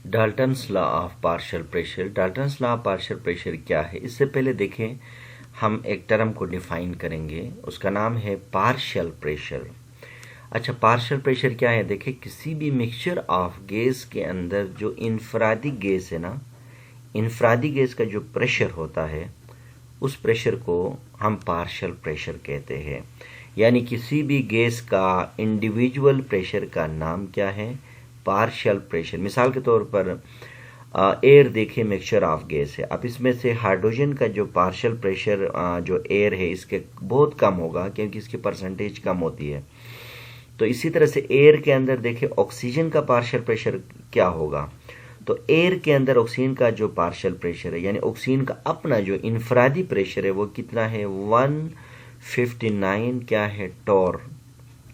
Dalton's law of partial pressure. Dalton's law of partial pressure क्या है, इससे पहले देखें हम एक टर्म को डिफाइन करेंगे, उसका नाम है पार्शियल प्रेशर। अच्छा, पार्शियल प्रेशर क्या है? देखिए, किसी भी मिक्सचर ऑफ गैस के अंदर जो इनफरादी गैस है ना, इनफरादी गैस का जो प्रेशर होता है उस प्रेशर को हम पार्शियल प्रेशर कहते हैं। यानी किसी भी गैस का इंडिविजुअल प्रेशर का नाम क्या है? Partial pressure. मिसाल के तौर पर एयर देखिए, मिक्सचर ऑफ गैस है। अब इसमें से हाइड्रोजन का जो पार्शियल प्रेशर जो एयर है इसके बहुत कम होगा, क्योंकि इसकी परसेंटेज कम होती है। तो इसी तरह से एयर के अंदर देखिए ऑक्सीजन का पार्शियल प्रेशर क्या होगा? तो एयर के अंदर ऑक्सीजन का जो पार्शियल प्रेशर है, यानी ऑक्सीजन का अपना जो इनफरादी प्रेशर है वो कितना है? 159 क्या है? Torr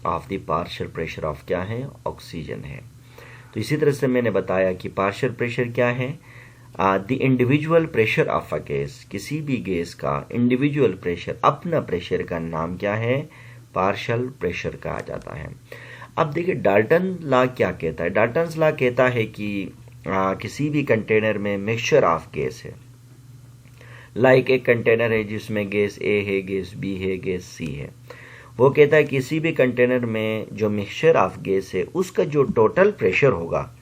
of the partial pressure of क्या है? ऑक्सीजन है। तो इसी तरह से मैंने बताया कि पार्शियल प्रेशर क्या है? The individual pressure of a gas. किसी भी गैस का इंडिविजुअल प्रेशर, अपना प्रेशर का नाम क्या है? पार्शियल प्रेशर कहा जाता है। अब देखिए डाल्टन लॉ क्या कहता है। डाल्टन लॉ कहता है कि किसी भी कंटेनर में मिक्सचर ऑफ गैस है, लाइक एक कंटेनर है जिसमें गैस ए है, गैस बी है, गैस सी है। वो कहता है किसी भी कंटेनर में जो मिक्सचर ऑफ गैस है उसका जो टोटल प्रेशर होगा,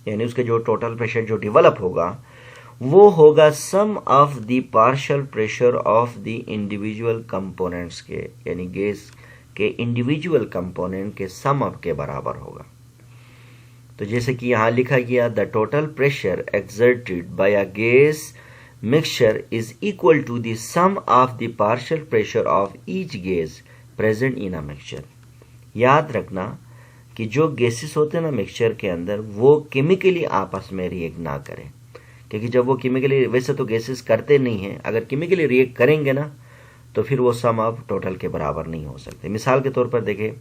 यानी उसका जो टोटल प्रेशर जो डेवलप होगा वो होगा sum of the partial pressure of the individual components के, यानी गैस के इंडिविजुअल कंपोनेंट के सम ऑफ के बराबर होगा। तो जैसे कि यहाँ लिखा गया, the total pressure exerted by a gas mixture is equal to the sum of the partial pressure of each gas present in a mixture. याद रखना कि जो गैसेस होते हैं ना मिक्सचर के अंदर, वो केमिकली आपस में रिएक्ट ना करें, क्योंकि जब वो केमिकली, वैसे तो गैसेस करते नहीं हैं, अगर केमिकली रिएक्ट करेंगे ना तो फिर वो सम ऑफ टोटल के बराबर नहीं हो सकते। मिसाल के तौर पर देखिए,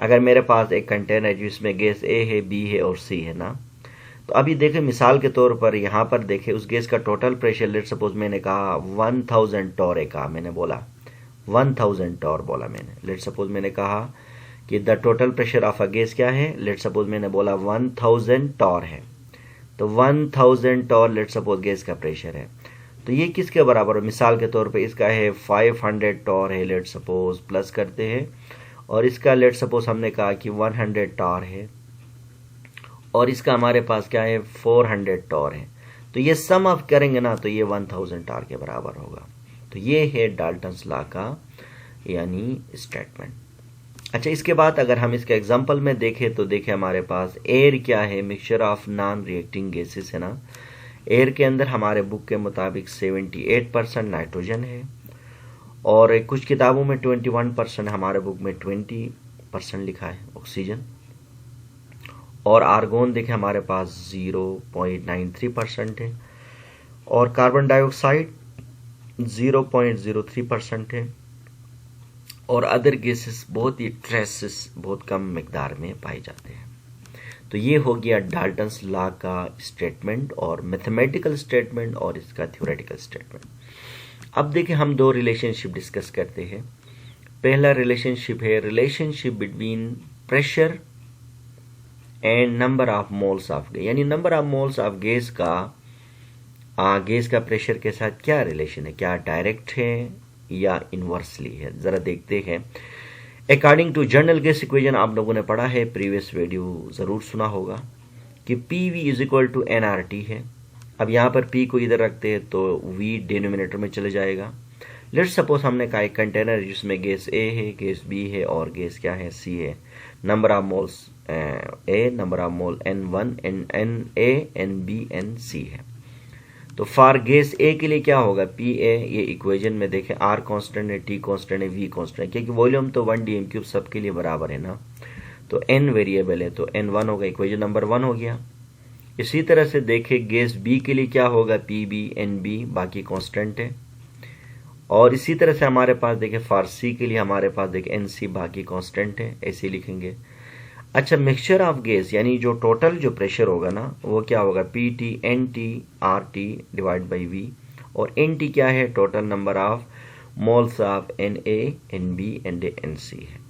अगर मेरे पास एक कंटेनर है जिसमें गैस ए है, बी है और सी है ना, तो अभी देखिए मिसाल के तौर पर यहाँ पर देखिए उस गैस का टोटल प्रेशर, लेट सपोज मैंने कहा 1000 टॉर है, कहा मैंने, बोला 1000 टॉर बोला मैंने। लेट सपोज मैंने कहा कि the total pressure of a gas क्या है, लेट सपोज मैंने बोला 1000 टॉर है। तो 1000 टॉर लेट सपोज गैस का प्रेशर है, तो ये किसके बराबर है? मिसाल के तौर पे इसका है 500 टॉर है, लेट सपोज, प्लस करते हैं, और इसका लेट सपोज हमने कहा कि 100 टॉर है, और इसका हमारे पास क्या है? 400 टॉर है। तो ये सम ऑफ करेंगे ना तो ये 1000 टॉर के बराबर होगा। तो ये है डाल्टन्स लॉ का यानी स्टेटमेंट। अच्छा, इसके बाद अगर हम इसके एग्जांपल में देखें तो देखें हमारे पास एयर क्या है? Mixture of non reacting gases है ना। एयर के अंदर हमारे बुक के मुताबिक 78% नाइट्रोजन है, और कुछ किताबों में 21%, हमारे बुक में 20% लिखा है ऑक्सीजन। और आर्गोन देखें हमारे पास 0.93% है, और कार्बन डाइऑक्साइड 0.03% है, और अदर गैसेस बहुत ही ट्रेसेस बहुत कम मिकदार में पाए जाते हैं। तो ये हो गया डाल्टन्स लॉ का स्टेटमेंट, और मैथमेटिकल स्टेटमेंट और इसका थ्योरेटिकल स्टेटमेंट। अब देखिए हम दो रिलेशनशिप डिस्कस करते हैं। पहला रिलेशनशिप है relationship between pressure and number of moles of gas, यानी number of moles of gas का प्रेशर के साथ क्या रिलेशन है, क्या डायरेक्ट है या इनवर्सली है, जरा देखते हैं। According to general gas equation आप लोगों ने पढ़ा है, प्रीवियस वीडियो जरूर सुना होगा कि PV is equal to nRT है। अब यहाँ पर P को इधर रखते हैं तो V डिनोमिनेटर में चले जाएगा। लेट सपोज हमने कहा एक कंटेनर जिसमें गैस A है, गैस B है और गैस क्या है? C है। Number of moles A, number of mole N1, NA, NB, NC है। तो फॉर गैस A के लिए क्या होगा? PA, ये इक्वेशन में देखें R कांस्टेंट है, T कांस्टेंट है, V कांस्टेंट है, क्योंकि वॉल्यूम तो 1 dm³ सबके लिए बराबर है ना। तो N वेरिएबल है तो N1 होगा, इक्वेशन नंबर 1 हो गया। इसी तरह से देखें गैस B के लिए क्या होगा? PB, NB बाकी कांस्टेंट है, और इसी तरह से हमारे पास देखें फॉर C के लिए हमारे पास देखें NC बाकी कांस्टेंट है, ऐसे लिखेंगे। अच्छा, मिक्सचर ऑफ गैस यानी जो टोटल जो प्रेशर होगा ना वो क्या होगा? PT NT RT divide by V, और NT क्या है? Total number of moles of Na, NB, NA, NC है।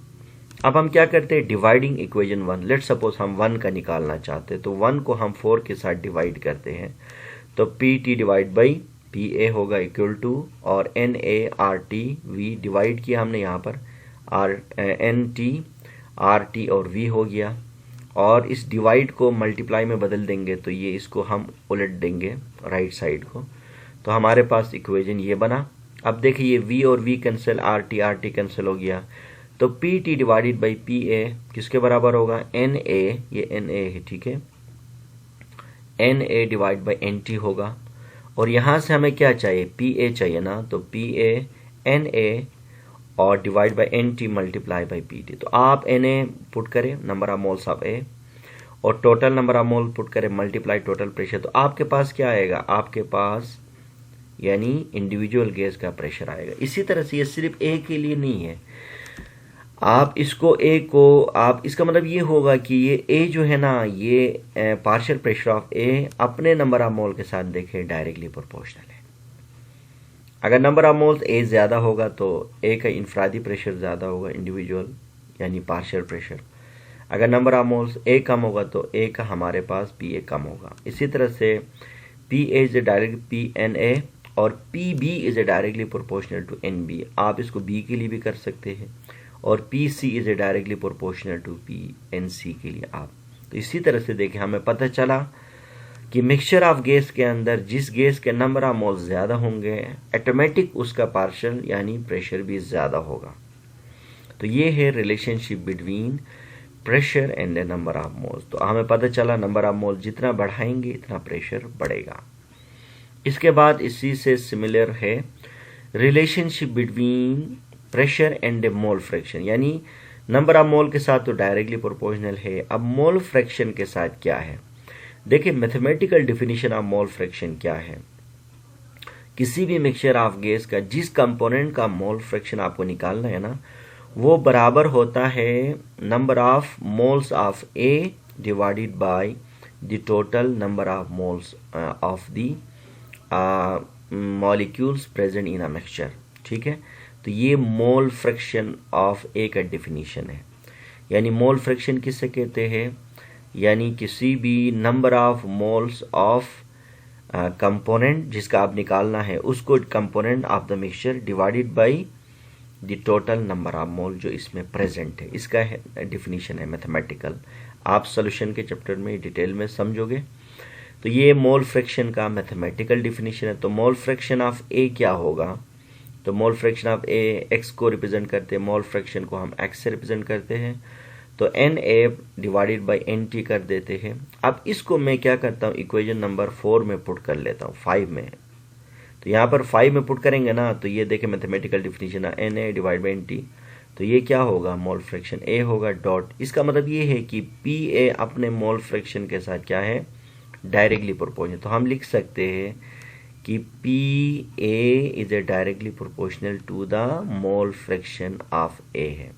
अब हम क्या करते हैं, डिवाइडिंग इक्वेशन 1। लेट सपोज हम 1 का निकालना चाहते हैं, तो 1 को हम 4 के साथ डिवाइड करते हैं, तो P T divide by P A होगा इक्वल टू, और N A R T V divide किया हमने यहाँ पर, R N T R T और वी हो गया, और इस डिवाइड को मल्टीप्लाई में बदल देंगे, तो ये इसको हम उलट देंगे राइट साइड को, तो हमारे पास इक्वेशन ये बना। अब देखिए ये v और v cancel, R T cancel हो गया, तो P T divided by P ए किसके बराबर होगा, एन ए, ये एन ए है, ठीक है, N A divide by N T होगा। और यहाँ से हमें क्या चाहिए, पी ए चाहिए ना, तो पी ए एन ए और divide by N T multiply by P T. तो आप एन ए पुट करें, number of moles of A, और total number of mole put करें मल्टीप्लाई टोटल प्रेशर, तो आपके पास क्या आएगा, आपके पास यानी इंडिविजुअल गैस का प्रेशर आएगा। इसी तरह से ये सिर्फ ए के लिए नहीं है, आप इसको ए को, आप इसका मतलब ये होगा कि ये ए जो है ना, ये पार्शियल प्रेशर ऑफ ए अपने नंबर ऑफ मोल के साथ देखें डायरेक्टली प्रोपोर्शनल है। अगर नंबर ऑफ मोल्स ए ज़्यादा होगा तो ए का इनफरादी प्रेशर ज़्यादा होगा, इंडिविजुअल यानी पार्शियल प्रेशर। अगर नंबर ऑफ मोल्स ए कम होगा तो ए का हमारे पास पी ए कम होगा। इसी तरह से P A is direct P N A, और P B is directly proportional to N B. आप इसको बी के लिए भी कर सकते हैं, और P C is directly proportional to P N C के लिए आप। तो इसी तरह से देखें, हमें पता चला कि मिक्सचर ऑफ गैस के अंदर जिस गैस के नंबर ऑफ मोल्स ज़्यादा होंगे, ऑटोमेटिक उसका पार्शियल यानी प्रेशर भी ज़्यादा होगा। तो ये है relationship between pressure and the number of moles. तो हमें पता चला नंबर ऑफ मोल्स जितना बढ़ाएंगे इतना प्रेशर बढ़ेगा। इसके बाद इसी से सिमिलर है relationship between pressure and mole fraction, यानी नंबर ऑफ मोल के साथ तो डायरेक्टली प्रोपोर्शनल है। अब मोल फ्रैक्शन के साथ क्या है, देखिए mathematical definition of mole fraction क्या है। किसी भी मिक्सचर ऑफ गैस का जिस कंपोनेंट का मोल फ्रैक्शन आपको निकालना है ना, वो बराबर होता है number of moles of A divided by the total number of moles of the molecules present in a mixture, ठीक है। तो ये मोल फ्रैक्शन ऑफ ए का डेफिनेशन है। यानी मोल फ्रैक्शन किससे कहते हैं, यानी किसी भी number of moles of component जिसका आप निकालना है, उसको component of the mixture divided by the total number of मोल जो इसमें प्रेजेंट है। इसका डेफिनेशन है मैथमेटिकल। आप सोल्यूशन के चैप्टर में डिटेल में समझोगे। तो ये मोल फ्रैक्शन का मैथमेटिकल डेफिनेशन है। तो मोल फ्रैक्शन ऑफ ए क्या होगा, तो मोल फ्रैक्शन ऑफ ए एक्स को रिप्रेजेंट करते हैं, मोल फ्रैक्शन को हम एक्स से रिप्रेजेंट करते हैं, तो N A divided by N T कर देते हैं। अब इसको मैं क्या करता हूँ, इक्वेशन नंबर 4 में पुट कर लेता हूँ, 5 में। तो यहाँ पर 5 में पुट करेंगे ना, तो ये देखें मैथमेटिकल डेफिनेशन है N A divide by N T, तो ये क्या होगा, मोल फ्रैक्शन ए होगा डॉट। इसका मतलब ये है कि पी ए अपने मोल फ्रैक्शन के साथ क्या है, डायरेक्टली प्रोपोर्शनल। तो हम लिख सकते हैं कि P A is A directly proportional to the mole fraction of A है।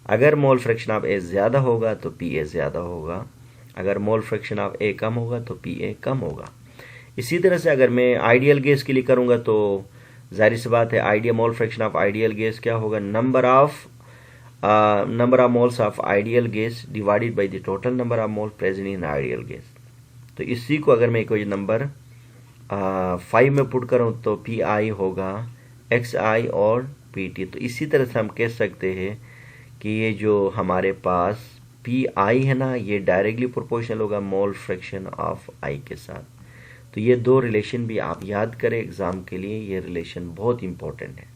अगर मोल फ्रैक्शन ऑफ ए ज़्यादा होगा तो पी ए ज़्यादा होगा, अगर मोल फ्रैक्शन ऑफ ए कम होगा तो पी ए कम होगा। इसी तरह से अगर मैं आइडियल गैस के लिए करूँगा तो जाहिर सी बात है ideal mole fraction of ideal gas क्या होगा, number of moles of ideal gas divided by the total number of mole present in ideal gas. तो इसी को अगर मैं इक्वेशन नंबर 5 में पुट करूँ तो पी आई होगा एक्स आई और पी टी। तो इसी तरह से हम कह सकते हैं कि ये जो हमारे पास पी आई है ना, ये डायरेक्टली प्रोपोर्शनल होगा मोल फ्रैक्शन ऑफ आई के साथ। तो ये दो रिलेशन भी आप याद करें एग्जाम के लिए, ये रिलेशन बहुत इंपॉर्टेंट है।